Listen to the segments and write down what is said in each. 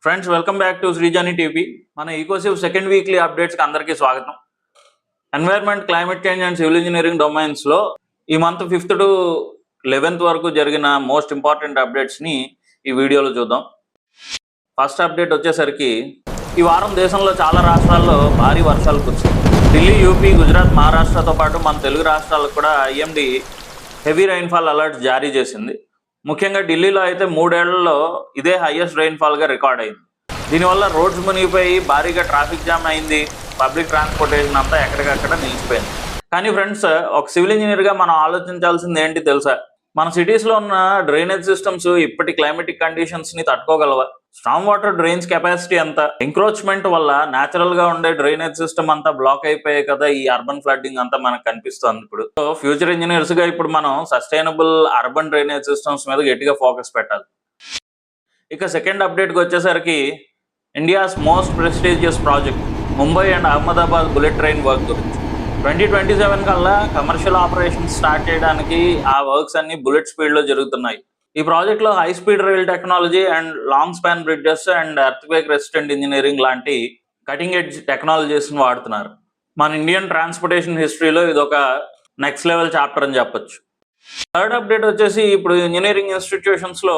Friends welcome back to Srijani TV. మన Ecociv second weekly అప్డేట్స్కి అందరికీ స్వాగతం. Environment, climate change and civil engineering డొమైన్స్లో ఈ మంత్ 5th to 11th వరకు జరిగిన మోస్ట్ ఇంపార్టెంట్ అప్డేట్స్ని ఈ వీడియోలో చూద్దాం. ఫస్ట్ అప్డేట్ వచ్చేసరికి ఈ వారం దేశంలో చాలా రాష్ట్రాల్లో భారీ వర్షాలు కురిశాయి. ఢిల్లీ, యూపీ, గుజరాత్, మహారాష్ట్రతో పాటు మన తెలుగు రాష్ట్రాలకు కూడా ఐఎండీ హెవీ రైన్ఫాల్ అలర్ట్స్ జారీ చేసింది. ముఖ్యంగా ఢిల్లీలో అయితే 3 ఏళ్లలో ఇదే హైయెస్ట్ రైన్ఫాల్గా రికార్డ్ అయింది. దీనివల్ల రోడ్స్ మునిగిపోయి భారీగా ట్రాఫిక్ జామ్ అయింది. పబ్లిక్ ట్రాన్స్పోర్టేషన్ అంతా ఎక్కడికక్కడ నిలిచిపోయింది. కానీ ఫ్రెండ్స్, ఒక సివిల్ ఇంజనీర్గా మనం ఆలోచించాల్సింది ఏంటి తెలుసా? మన సిటీస్లో ఉన్న డ్రైనేజ్ సిస్టమ్స్ ఇప్పటి క్లైమేటిక్ కండిషన్స్ని తట్టుకోగలవా? స్టామ్ వాటర్ డ్రైన్స్ కెపాసిటీ ఎంత? ఎంక్రోచ్మెంట్ వల్ల న్యాచురల్గా ఉండే డ్రైనేజ్ సిస్టమ్ అంతా బ్లాక్ అయిపోయాయి కదా, ఈ అర్బన్ ఫ్లడ్డింగ్ అంతా మనకు కనిపిస్తుంది. ఇప్పుడు ఫ్యూచర్ ఇంజనీర్స్గా ఇప్పుడు మనం సస్టైనబుల్ అర్బన్ డ్రైనేజ్ సిస్టమ్స్ మీద గట్టిగా ఫోకస్ పెట్టాలి. ఇక సెకండ్ అప్డేట్కి వచ్చేసరికి India's most prestigious project Mumbai and Ahmedabad bullet train work గురించి 2027 కల్లా కమర్షియల్ ఆపరేషన్స్ స్టార్ట్ చేయడానికి ఆ వర్క్స్ అన్ని బుల్లెట్ స్పీడ్లో జరుగుతున్నాయి. ఈ ప్రాజెక్ట్లో high speed rail technology and long span bridges and earthquake resistant engineering లాంటి కటింగ్ ఎడ్జ్ టెక్నాలజీస్ని వాడుతున్నారు. మన ఇండియన్ ట్రాన్స్పోర్టేషన్ హిస్టరీలో ఇది ఒక నెక్స్ట్ లెవెల్ చాప్టర్ అని చెప్పొచ్చు. థర్డ్ అప్డేట్ వచ్చేసి ఇప్పుడు ఇంజనీరింగ్ ఇన్స్టిట్యూషన్స్లో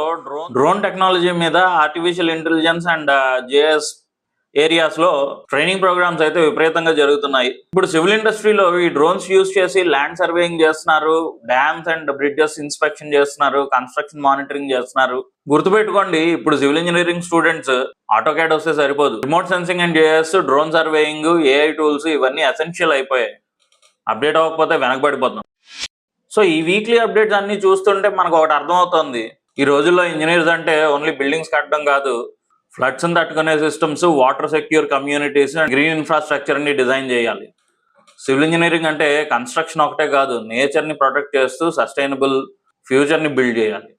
డ్రోన్ టెక్నాలజీ మీద ఆర్టిఫిషియల్ ఇంటెలిజెన్స్ అండ్ జేఎస్ ఏరియాస్లో ట్రైనింగ్ ప్రోగ్రామ్స్ అయితే విపరీతంగా జరుగుతున్నాయి. ఇప్పుడు సివిల్ ఇండస్ట్రీలో ఈ డ్రోన్స్ యూజ్ చేసి ల్యాండ్ సర్వేయింగ్ చేస్తున్నారు, డ్యామ్స్ అండ్ బ్రిడ్జెస్ ఇన్స్పెక్షన్ చేస్తున్నారు, కన్స్ట్రక్షన్ మానిటరింగ్ చేస్తున్నారు. గుర్తుపెట్టుకోండి, ఇప్పుడు సివిల్ ఇంజనీరింగ్ స్టూడెంట్స్ ఆటోకాడ్ వస్తే సరిపోదు. Remote sensing and JS, drone surveying, AI tools ఇవన్నీ ఎసెన్షియల్ అయిపోయాయి. అప్డేట్ అవ్వకపోతే వెనకబడిపోతాం. సో ఈ వీక్లీ అప్డేట్స్ అన్ని చూస్తుంటే మనకు ఒకటి అర్థమవుతుంది. ఈ రోజుల్లో ఇంజనీర్స్ అంటే ఓన్లీ బిల్డింగ్స్ కట్టడం కాదు, ఫ్లడ్స్ని తట్టుకునే systems, water secure communities and green ఇన్ఫ్రాస్ట్రక్చర్ని డిజైన్ చేయాలి. సివిల్ ఇంజనీరింగ్ అంటే కన్స్ట్రక్షన్ ఒకటే కాదు, నేచర్ని ప్రొటెక్ట్ చేస్తూ సస్టైనబుల్ ఫ్యూచర్ని బిల్డ్ చేయాలి.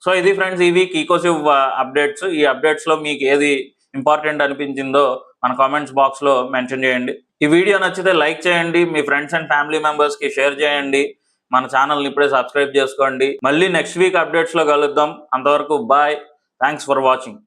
సో ఇది ఫ్రెండ్స్ ఈ వీక్ ఈకోసివ్ అప్డేట్స్. ఈ అప్డేట్స్లో మీకు ఏది ఇంపార్టెంట్ అనిపించిందో మన కామెంట్స్ బాక్స్లో మెన్షన్ చేయండి. ఈ వీడియో నచ్చితే లైక్ చేయండి, మీ ఫ్రెండ్స్ అండ్ ఫ్యామిలీ మెంబర్స్కి షేర్ చేయండి. మన ఛానల్ని ఇప్పుడే సబ్స్క్రైబ్ చేసుకోండి. మళ్ళీ నెక్స్ట్ వీక్ అప్డేట్స్లో కలుద్దాం. అంతవరకు బాయ్. Thanks for watching.